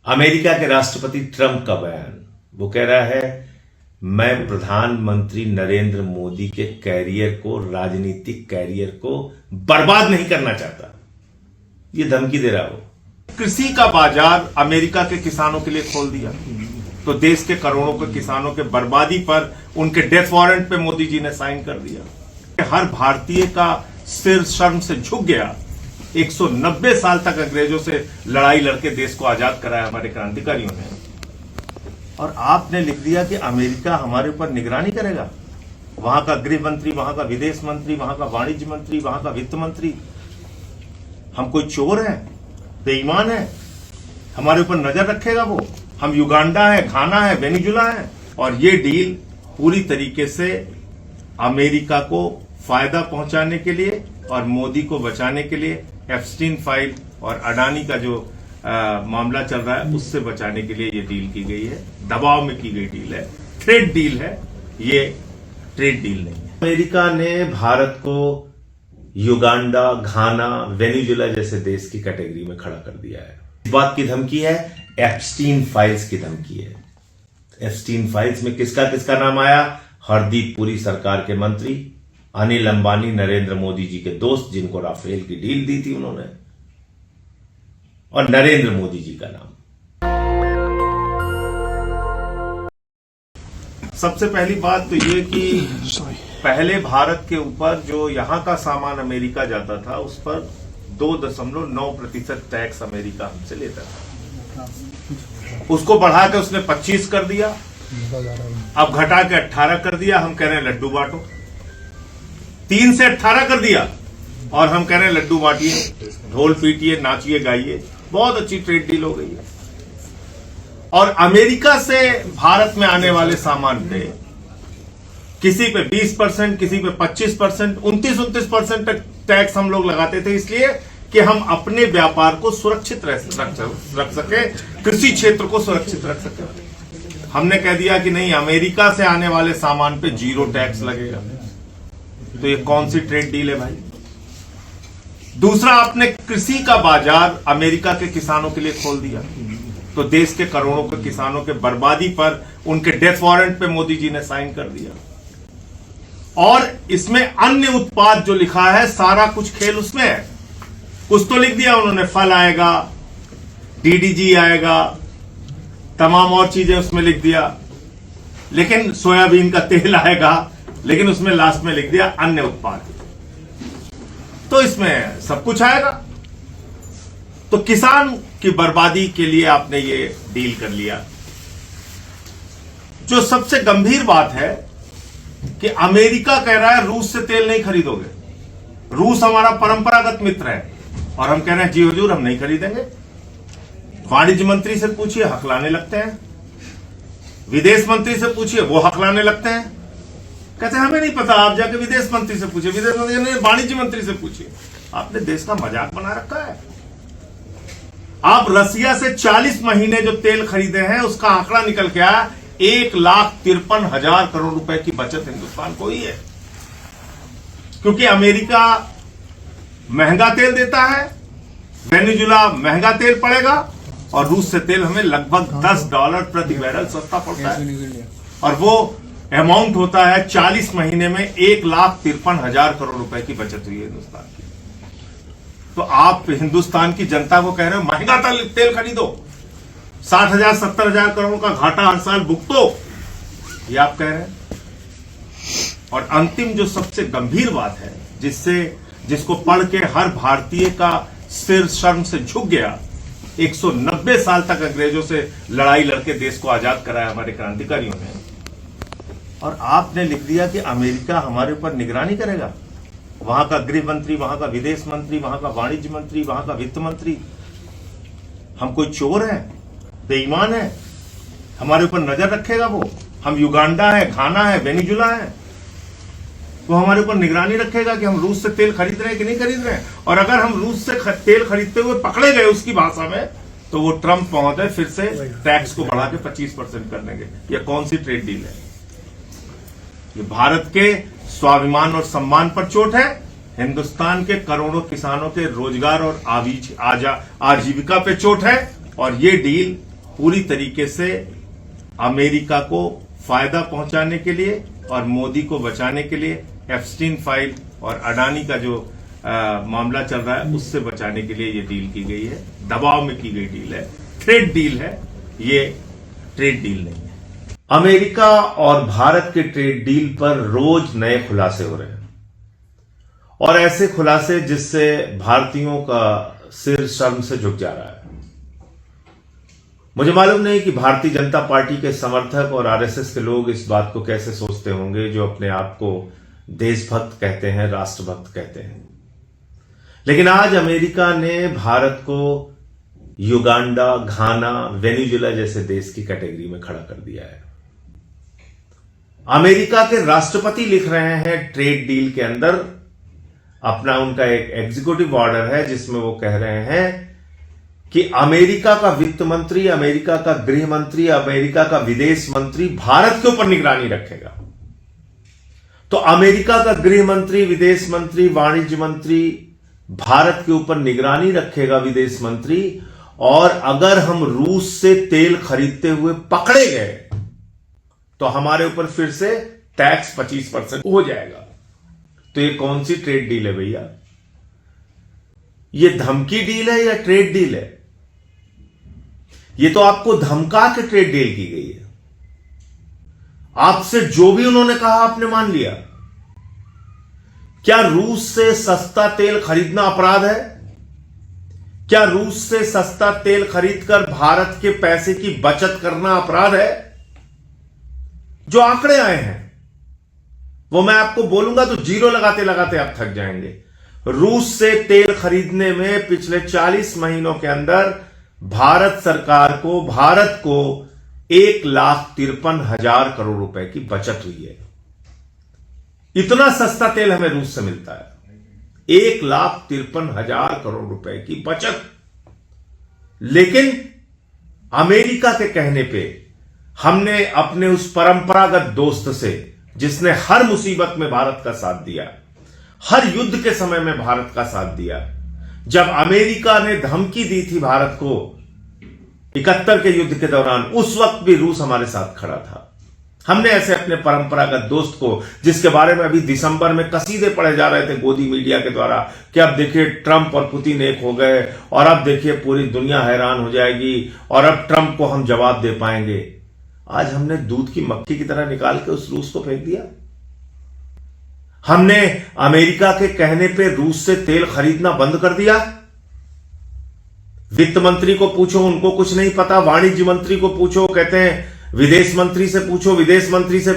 America के राष्ट्रपति Trump का बयान, वो कह रहा है मैं प्रधानमंत्री नरेंद्र मोदी के कैरियर को, राजनीतिक कैरियर को बर्बाद नहीं करना चाहता। ये धमकी दे रहा हो। कृषि का बाजार अमेरिका के किसानों के लिए खोल दिया तो देश के करोड़ों के किसानों के बर्बादी पर उनके डेथ वारंट पे मोदी जी ने साइन कर दिया। हर भारतीय का सिर शर्म से झुक गया। 190 साल तक अंग्रेजों से लड़ाई लड़के देश को आजाद कराया हमारे क्रांतिकारियों ने, और आपने लिख दिया कि अमेरिका हमारे ऊपर निगरानी करेगा। वहां का गृह मंत्री, वहां का विदेश मंत्री, वहां का वाणिज्य मंत्री, वहां का वित्त मंत्री, हम कोई चोर हैं, बेईमान है, हमारे ऊपर नजर रखेगा वो? हम युगांडा है, घाना है, वेनेजुला है। और ये डील पूरी तरीके से अमेरिका को फायदा पहुंचाने के लिए और मोदी को बचाने के लिए, एप्स्टीन फाइल और अडानी का जो मामला चल रहा है उससे बचाने के लिए ये डील की गई है। दबाव में की गई डील है, ट्रेड डील है, ये ट्रेड डील नहीं है। अमेरिका ने भारत को युगांडा, घाना, वेनेजुला जैसे देश की कैटेगरी में खड़ा कर दिया है। इस बात की धमकी है, एप्स्टीन फाइल्स की धमकी है। एप्स्टीन फाइल्स में किसका किसका नाम आया? हरदीप पुरी सरकार के मंत्री, अनिल अंबानी नरेंद्र मोदी जी के दोस्त जिनको राफेल की डील दी थी उन्होंने, और नरेंद्र मोदी जी का नाम। सबसे पहली बात तो ये कि पहले भारत के ऊपर जो यहां का सामान अमेरिका जाता था उस पर 2.9% टैक्स अमेरिका हमसे लेता था। उसको बढ़ा के उसने 25 कर दिया, अब घटा के 18 कर दिया। हम कह रहे हैं लड्डू बांटो। 3 से 18 कर दिया और हम कह रहे हैं लड्डू बांटिए, ढोल पीटिए, नाचिए, गाइए। बहुत अच्छी ट्रेड डील हो गई है। और अमेरिका से भारत में आने वाले सामान पे किसी पे 20%, किसी पे 25%, 29% तक टैक्स हम लोग लगाते थे, इसलिए कि हम अपने व्यापार को सुरक्षित रख सके, कृषि क्षेत्र को सुरक्षित रख सके। हमने कह दिया कि नहीं, अमेरिका से आने वाले सामान पे 0 टैक्स लगेगा। तो ये कौन सी ट्रेड डील है भाई? दूसरा, आपने कृषि का बाजार अमेरिका के किसानों के लिए खोल दिया तो देश के करोड़ों के किसानों के बर्बादी पर उनके डेथ वारंट पे मोदी जी ने साइन कर दिया। और इसमें अन्य उत्पाद जो लिखा है, सारा कुछ खेल उसमें है। कुछ तो लिख दिया उन्होंने, फल आएगा, डीडीजी आएगा, तमाम और चीजें उसमें लिख दिया, लेकिन सोयाबीन का तेल आएगा, लेकिन उसमें लास्ट में लिख दिया अन्य उत्पाद। तो इसमें सब कुछ आएगा। तो किसान की बर्बादी के लिए आपने ये डील कर लिया। जो सबसे गंभीर बात है कि अमेरिका कह रहा है रूस से तेल नहीं खरीदोगे। रूस हमारा परंपरागत मित्र है और हम कह रहे हैं जी हुजूर हम नहीं खरीदेंगे। वाणिज्य मंत्री से पूछिए, हकलाने लगते हैं। विदेश मंत्री से पूछिए, वो हकलाने लगते हैं, कहते हैं हमें नहीं पता, आप जाके विदेश मंत्री से पूछिए, विदेश मंत्री ने वाणिज्य मंत्री से पूछिए। आपने देश का मजाक बना रखा है। आप रसिया से 40 महीने जो तेल खरीदे हैं उसका आंकड़ा निकल के आया, 1,53,000 करोड़ रुपए की बचत हिंदुस्तान को ही है। क्योंकि अमेरिका महंगा तेल देता है, वेनेजुला महंगा तेल पड़ेगा, और रूस से तेल हमें लगभग $10 प्रति बैरल सस्ता पड़ता है। और वो अमाउंट होता है 40 महीने में 1,53,000 करोड़ रुपए की बचत हुई है हिंदुस्तान की। तो आप हिंदुस्तान की जनता को कह रहे हो महंगा तेल खरीदो, 60,000 70,000 करोड़ का घाटा हर साल भुगतो, ये आप कह रहे हैं। और अंतिम जो सबसे गंभीर बात है, जिसको पढ़ के हर भारतीय का सिर शर्म से झुक गया। 190 साल तक अंग्रेजों से लड़ाई लड़के देश को आजाद कराया हमारे क्रांतिकारियों ने, और आपने लिख दिया कि अमेरिका हमारे ऊपर निगरानी करेगा। वहां का गृह मंत्री, वहां का विदेश मंत्री, वहां का वाणिज्य मंत्री, वहां का वित्त मंत्री, हम कोई चोर हैं, बेईमान है, हमारे ऊपर नजर रखेगा वो? हम युगांडा है, घाना है, वेनेजुला है, वो हमारे ऊपर निगरानी रखेगा कि हम रूस से तेल खरीद रहे हैं कि नहीं खरीद रहे हैं? और अगर हम रूस से तेल खरीदते हुए पकड़े गए उसकी भाषा में, तो वो ट्रंप महोदय फिर से टैक्स को बढ़ा के 25% कर देंगे। यह कौन सी ट्रेड डील है? ये भारत के स्वाभिमान और सम्मान पर चोट है, हिंदुस्तान के करोड़ों किसानों के रोजगार और आजीविका पे चोट है, और ये डील पूरी तरीके से अमेरिका को फायदा पहुंचाने के लिए और मोदी को बचाने के लिए एप्स्टीन फाइल और अडानी का जो मामला चल रहा है उससे बचाने के लिए ये डील की गई है। दबाव में की गई डील है, ट्रेड डील है, ये ट्रेड डील नहीं है। अमेरिका और भारत के ट्रेड डील पर रोज नए खुलासे हो रहे हैं और ऐसे खुलासे जिससे भारतीयों का सिर शर्म से झुक जा रहा है। मुझे मालूम नहीं कि भारतीय जनता पार्टी के समर्थक और आरएसएस के लोग इस बात को कैसे सोचते होंगे, जो अपने आप को देशभक्त कहते हैं, राष्ट्रभक्त कहते हैं। लेकिन आज अमेरिका ने भारत को युगांडा, घाना, वेनेजुएला जैसे देश की कैटेगरी में खड़ा कर दिया है। अमेरिका के राष्ट्रपति लिख रहे हैं ट्रेड डील के अंदर अपना, उनका एक एग्जीक्यूटिव ऑर्डर है जिसमें वो कह रहे हैं कि अमेरिका का वित्त मंत्री, अमेरिका का गृह मंत्री, अमेरिका का विदेश मंत्री भारत के ऊपर निगरानी रखेगा। तो अमेरिका का गृह मंत्री, विदेश मंत्री, वाणिज्य मंत्री भारत के ऊपर निगरानी रखेगा, विदेश मंत्री, और अगर हम रूस से तेल खरीदते हुए पकड़े गए तो हमारे ऊपर फिर से टैक्स 25% हो जाएगा। तो ये कौन सी ट्रेड डील है भैया? ये धमकी डील है या ट्रेड डील है? ये तो आपको धमका के ट्रेड डील की गई है। आपसे जो भी उन्होंने कहा आपने मान लिया। क्या रूस से सस्ता तेल खरीदना अपराध है? क्या रूस से सस्ता तेल खरीदकर भारत के पैसे की बचत करना अपराध है? जो आंकड़े आए हैं वो मैं आपको बोलूंगा तो जीरो लगाते लगाते आप थक जाएंगे। रूस से तेल खरीदने में पिछले 40 महीनों के अंदर भारत सरकार को, भारत को 1,53,000 करोड़ रुपए की बचत हुई है। इतना सस्ता तेल हमें रूस से मिलता है, 1,53,000 करोड़ रुपए की बचत। लेकिन अमेरिका के कहने पे हमने अपने उस परंपरागत दोस्त से, जिसने हर मुसीबत में भारत का साथ दिया, हर युद्ध के समय में भारत का साथ दिया, जब अमेरिका ने धमकी दी थी भारत को 71 के युद्ध के दौरान, उस वक्त भी रूस हमारे साथ खड़ा था। हमने ऐसे अपने परंपरागत दोस्त को, जिसके बारे में अभी दिसंबर में कसीदे पढ़े जा रहे थे गोदी मीडिया के द्वारा कि अब देखिए ट्रंप और पुतिन एक हो गए और अब देखिए पूरी दुनिया हैरान हो जाएगी और अब ट्रंप को हम जवाब दे पाएंगे, आज हमने दूध की मक्खी की तरह निकाल के उस रूस को फेंक दिया। हमने अमेरिका के कहने पे रूस से तेल खरीदना बंद कर दिया। वित्त मंत्री को पूछो, उनको कुछ नहीं पता। वाणिज्य मंत्री को पूछो, कहते हैं विदेश मंत्री से पूछो, विदेश मंत्री से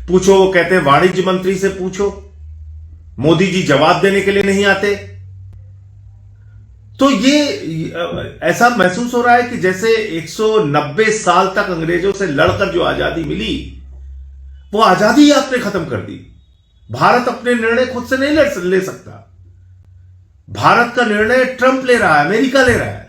पूछो, वो कहते हैं वाणिज्य मंत्री से पूछो। मोदी जी जवाब देने के लिए नहीं आते। तो ये ऐसा महसूस हो रहा है कि जैसे 190 साल तक अंग्रेजों से लड़कर जो आजादी मिली, वो आजादी आपने खत्म कर दी। भारत अपने निर्णय खुद से नहीं ले सकता। भारत का निर्णय ट्रंप ले रहा है, अमेरिका ले रहा है।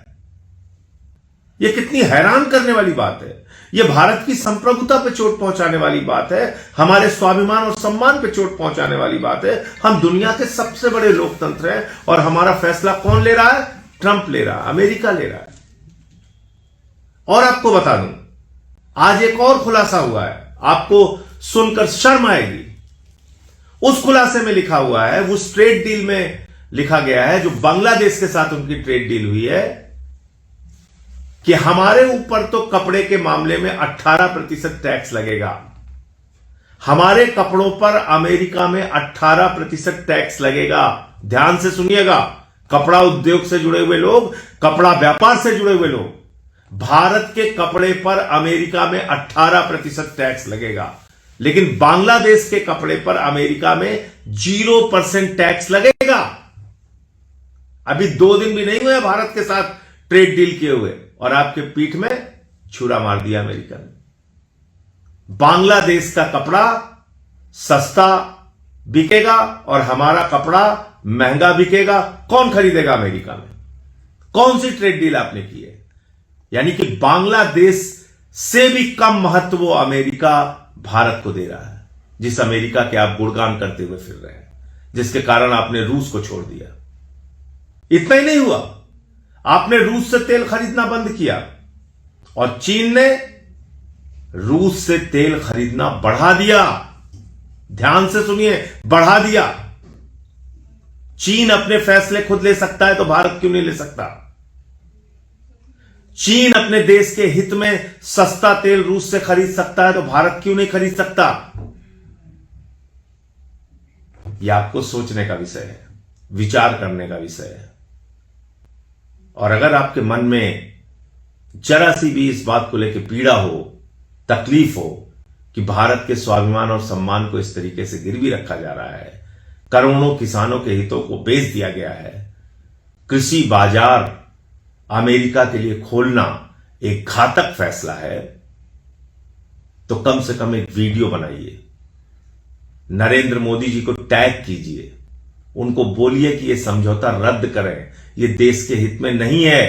यह कितनी हैरान करने वाली बात है। यह भारत की संप्रभुता पे चोट पहुंचाने वाली बात है, हमारे स्वाभिमान और सम्मान पे चोट पहुंचाने वाली बात है। हम दुनिया के सबसे बड़े लोकतंत्र हैं और हमारा फैसला कौन ले रहा है? ट्रंप ले रहा है, अमेरिका ले रहा है। और आपको बता दूं, आज एक और खुलासा हुआ है, आपको सुनकर शर्म आएगी। उस खुलासे में लिखा हुआ है, उस ट्रेड डील में लिखा गया है जो बांग्लादेश के साथ उनकी ट्रेड डील हुई है, कि हमारे ऊपर तो कपड़े के मामले में 18% टैक्स लगेगा। हमारे कपड़ों पर अमेरिका में 18% टैक्स लगेगा। ध्यान से सुनिएगा, कपड़ा उद्योग से जुड़े हुए लोग, कपड़ा व्यापार से जुड़े हुए लोग, भारत के कपड़े पर अमेरिका में 18% टैक्स लगेगा, लेकिन बांग्लादेश के कपड़े पर अमेरिका में 0% टैक्स लगेगा। अभी 2 दिन भी नहीं हुए भारत के साथ ट्रेड डील किए हुए और आपके पीठ में छुरा मार दिया अमेरिका ने। बांग्लादेश का कपड़ा सस्ता बिकेगा और हमारा कपड़ा महंगा बिकेगा। कौन खरीदेगा अमेरिका में? कौन सी ट्रेड डील आपने की है? यानी कि बांग्लादेश से भी कम महत्व वो अमेरिका भारत को दे रहा है, जिस अमेरिका के आप गुणगान करते हुए फिर रहे हैं, जिसके कारण आपने रूस को छोड़ दिया। इतना ही नहीं हुआ, आपने रूस से तेल खरीदना बंद किया। और चीन ने रूस से तेल खरीदना बढ़ा दिया। ध्यान से सुनिए, बढ़ा दिया। चीन अपने फैसले खुद ले सकता है तो भारत क्यों नहीं ले सकता? चीन अपने देश के हित में सस्ता तेल रूस से खरीद सकता है तो भारत क्यों नहीं खरीद सकता? यह आपको सोचने का विषय है, विचार करने का विषय है। और अगर आपके मन में जरा सी भी इस बात को लेकर पीड़ा हो, तकलीफ हो कि भारत के स्वाभिमान और सम्मान को इस तरीके से गिरवी रखा जा रहा है, करोड़ों किसानों के हितों को बेच दिया गया है, कृषि बाजार अमेरिका के लिए खोलना एक घातक फैसला है, तो कम से कम एक वीडियो बनाइए, नरेंद्र मोदी जी को टैग कीजिए, उनको बोलिए कि यह समझौता रद्द करें, यह देश के हित में नहीं है,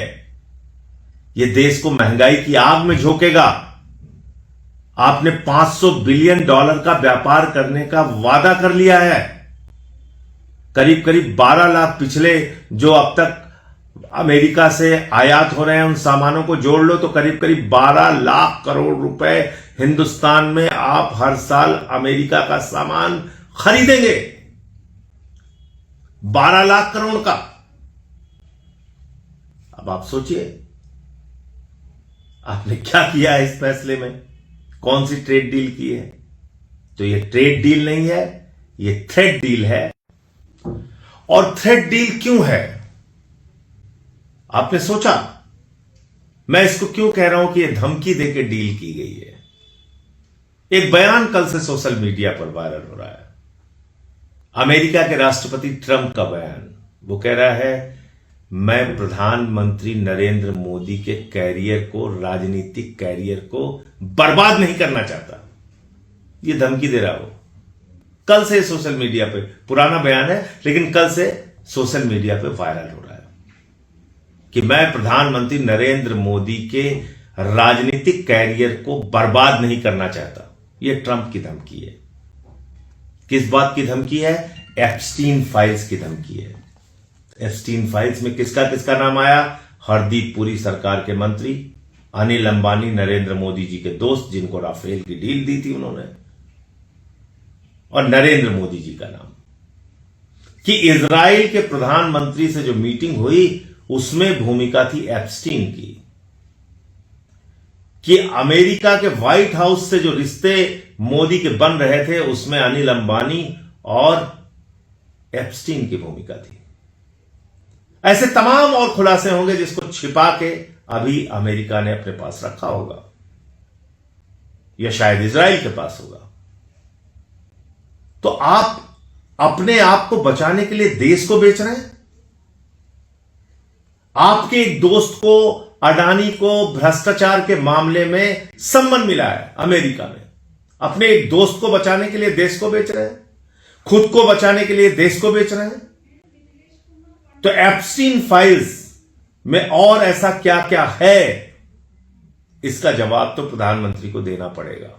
यह देश को महंगाई की आग में झोंकेगा। आपने $500 बिलियन का व्यापार करने का वादा कर लिया है। करीब करीब 12 लाख पिछले जो अब तक अमेरिका से आयात हो रहे हैं उन सामानों को जोड़ लो तो करीब करीब 12 लाख करोड़ रुपए हिंदुस्तान में आप हर साल अमेरिका का सामान खरीदेंगे। 12 लाख करोड़ का। अब आप सोचिए आपने क्या किया है इस फैसले में, कौन सी ट्रेड डील की है? तो ये ट्रेड डील नहीं है, ये थ्रेड डील है। और थ्रेड डील क्यों है? आपने सोचा मैं इसको क्यों कह रहा हूं कि यह धमकी देकर डील की गई है? एक बयान कल से सोशल मीडिया पर वायरल हो रहा है, अमेरिका के राष्ट्रपति ट्रंप का बयान। वो कह रहा है मैं प्रधानमंत्री नरेंद्र मोदी के कैरियर को, राजनीतिक कैरियर को बर्बाद नहीं करना चाहता। ये धमकी दे रहा हो। कल से सोशल मीडिया पे, पुराना बयान है लेकिन कल से सोशल मीडिया पे वायरल हो रहा है कि मैं प्रधानमंत्री नरेंद्र मोदी के राजनीतिक कैरियर को बर्बाद नहीं करना चाहता। यह ट्रंप की धमकी है। किस बात की धमकी है? एप्स्टीन फाइल्स की धमकी है। एप्स्टीन फाइल्स में किसका किसका नाम आया? हरदीप पुरी सरकार के मंत्री, अनिल अंबानी नरेंद्र मोदी जी के दोस्त जिनको राफेल की डील दी थी उन्होंने, और नरेंद्र मोदी जी का नाम। कि इजराइल के प्रधानमंत्री से जो मीटिंग हुई उसमें भूमिका थी एप्स्टीन की। कि अमेरिका के व्हाइट हाउस से जो रिश्ते मोदी के बन रहे थे उसमें अनिल अंबानी और एप्स्टीन की भूमिका थी। ऐसे तमाम और खुलासे होंगे जिसको छिपा के अभी अमेरिका ने अपने पास रखा होगा या शायद इजराइल के पास होगा। तो आप अपने आप को बचाने के लिए देश को बेच रहे हैं। आपके एक दोस्त को, अडानी को भ्रष्टाचार के मामले में सम्मन मिला है अमेरिका में। अपने एक दोस्त को बचाने के लिए देश को बेच रहे हैं, खुद को बचाने के लिए देश को बेच रहे हैं। तो एप्स्टीन फाइल्स में और ऐसा क्या क्या है, इसका जवाब तो प्रधानमंत्री को देना पड़ेगा।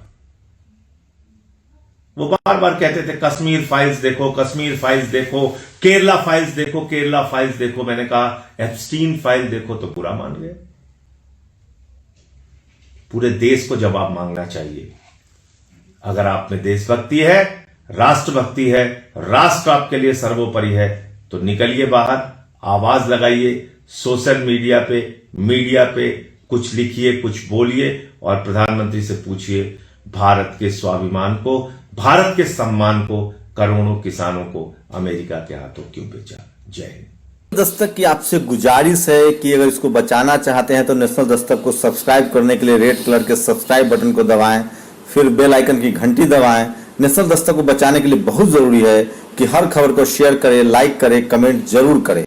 वो बार बार कहते थे कश्मीर फाइल्स देखो, कश्मीर फाइल्स देखो, केरला फाइल्स देखो, केरला फाइल्स देखो। मैंने कहा एप्स्टीन फाइल देखो तो बुरा मान गए। पूरे देश को जवाब मांगना चाहिए। अगर आप में देशभक्ति है, राष्ट्रभक्ति है, राष्ट्र आपके लिए सर्वोपरि है, तो निकलिए बाहर, आवाज लगाइए, सोशल मीडिया पे कुछ लिखिए, कुछ बोलिए और प्रधानमंत्री से पूछिए भारत के स्वाभिमान को, भारत के सम्मान को, करोड़ों किसानों को अमेरिका के हाथों क्यों बेचा। जय हिंद। दस्तक की आपसे गुजारिश है कि अगर इसको बचाना चाहते हैं तो नेशनल दस्तक को सब्सक्राइब करने के लिए रेड कलर के सब्सक्राइब बटन को दबाएं, फिर बेल आइकन की घंटी दबाएं। नेशनल दस्तक को बचाने के लिए बहुत जरूरी है कि हर खबर को शेयर करें, लाइक करें, कमेंट जरूर करें।